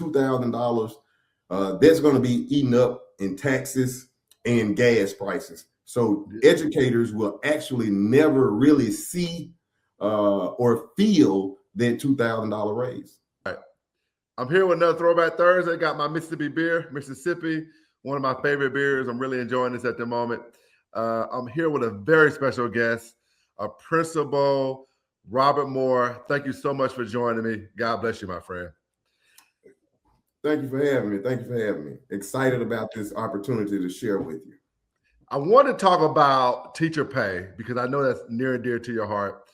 $2,000, that's going to be eaten up in taxes and gas prices. So educators will actually never really see or feel that $2,000 raise. All right. I'm here with another Throwback Thursday. Got my Mississippi beer, Mississippi, one of my favorite beers. I'm really enjoying this at the moment. I'm here with a very special guest, Principal Robert Moore. Thank you so much for joining me. God bless you, my friend. Thank you for having me. Thank you for having me. Excited about this opportunity to share with you. I want to talk about teacher pay because I know that's near and dear to your heart.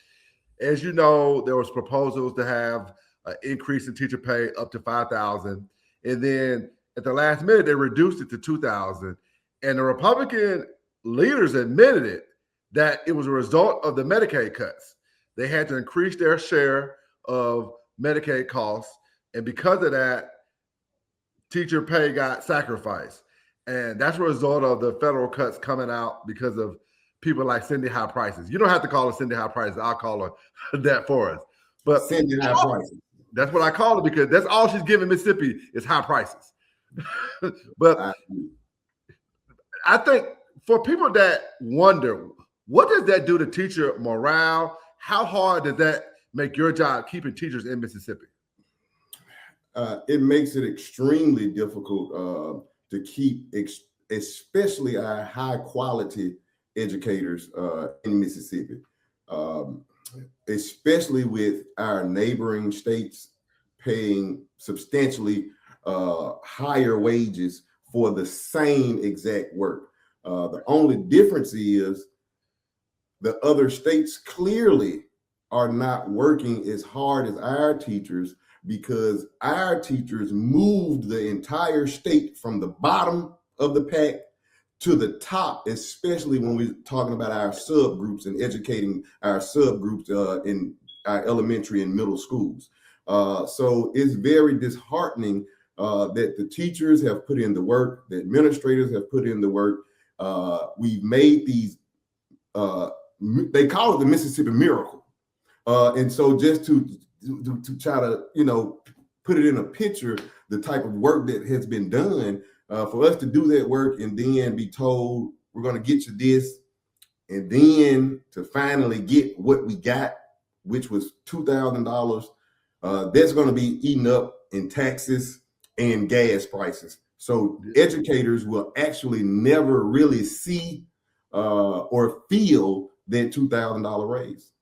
As you know, there was proposals to have an increase in teacher pay up to $5,000. And then at the last minute, they reduced it to $2,000. And the Republican leaders admitted it, that it was a result of the Medicaid cuts. They had to increase their share of Medicaid costs. And because of that, teacher pay got sacrificed. And that's a result of the federal cuts coming out because of people like Cindy High Prices. You don't have to call her Cindy High Prices. I'll call her that for us. But Cindy High Prices. That's what I call it because that's all she's giving Mississippi is high prices. But I think for people that wonder, what does that do to teacher morale? How hard does that make your job keeping teachers in Mississippi? It makes it extremely difficult to keep, especially our high quality educators in Mississippi, especially with our neighboring states paying substantially higher wages for the same exact work. The only difference is the other states clearly are not working as hard as our teachers, because our teachers moved the entire state from the bottom of the pack to the top, especially when we're talking about our subgroups and educating our subgroups in our elementary and middle schools. So it's very disheartening that the teachers have put in the work, the administrators have put in the work. We've made these, they call it the Mississippi Miracle. And so just to try to, put it in a picture, the type of work that has been done, for us to do that work and then be told, we're going to get you this, and then to finally get what we got, which was $2,000, that's going to be eaten up in taxes and gas prices. So educators will actually never really see or feel that $2,000 raise.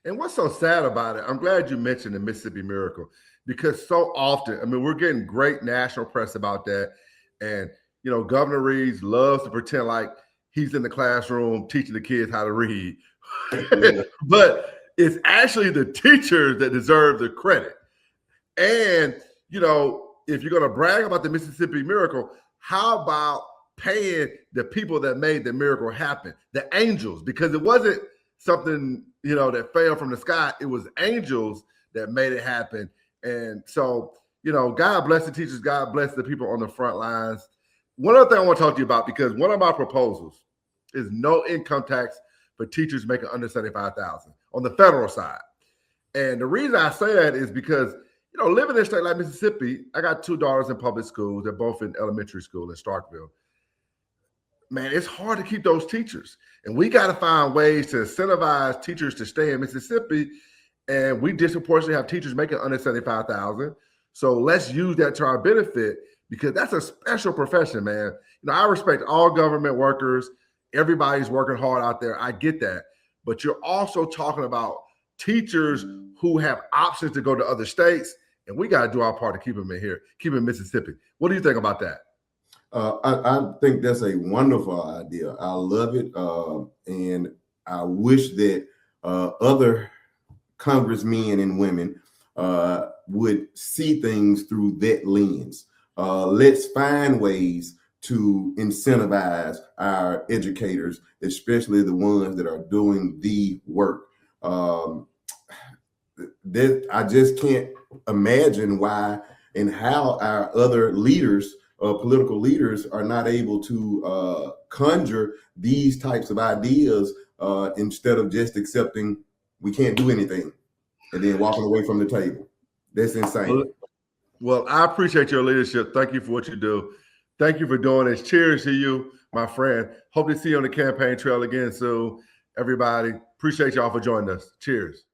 And what's so sad about it, I'm glad you mentioned the Mississippi Miracle, because so often, we're getting great national press about that. And, Governor Reeves loves to pretend like he's in the classroom teaching the kids how to read. But it's actually the teachers that deserve the credit. And, if you're going to brag about the Mississippi Miracle, how about paying the people that made the miracle happen, the angels? Because it wasn't something, that fell from the sky. It was angels that made it happen. And so, God bless the teachers. God bless the people on the front lines. One other thing I want to talk to you about, because one of my proposals is no income tax for teachers making under $75,000 on the federal side. And the reason I say that is because, living in a state like Mississippi, I got two daughters in public schools. They're both in elementary school in Starkville. Man, it's hard to keep those teachers. And we got to find ways to incentivize teachers to stay in Mississippi. And we disproportionately have teachers making under $75,000. So let's use that to our benefit, because that's a special profession, man. I respect all government workers. Everybody's working hard out there. I get that. But you're also talking about teachers who have options to go to other states. And we got to do our part to keep them in here, keep them in Mississippi. What do you think about that? I think that's a wonderful idea. I love it. And I wish that other congressmen and women would see things through that lens. Let's find ways to incentivize our educators, especially the ones that are doing the work. I just can't imagine why and how our other leaders, political leaders, are not able to conjure these types of ideas instead of just accepting we can't do anything and then walking away from the table. That's insane. Well, I appreciate your leadership. Thank you for what you do. Thank you for doing this. Cheers to you, my friend. Hope to see you on the campaign trail again soon. Everybody, appreciate y'all for joining us. Cheers.